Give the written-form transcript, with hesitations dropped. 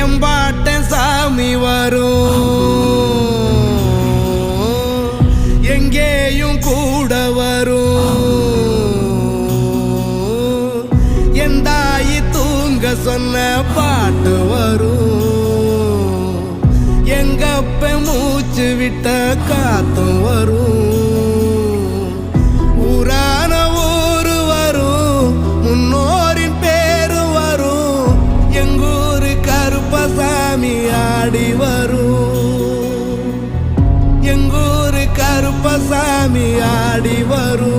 எம்பாட்ட சாமி வரும், எங்கேயும் கூட வரும். எந்தாயி தூங்க சொன்ன பாட்டு வரும், எங்கப்ப மூச்சு விட்ட காத்தும் வரும். ஊரான ஊரு வரும், முன்னோரின் பேரு வரும். எங்கூரு கருப்பசாமி ஆடி வரும், எங்கூரு கருப்பசாமி ஆடி வரும்.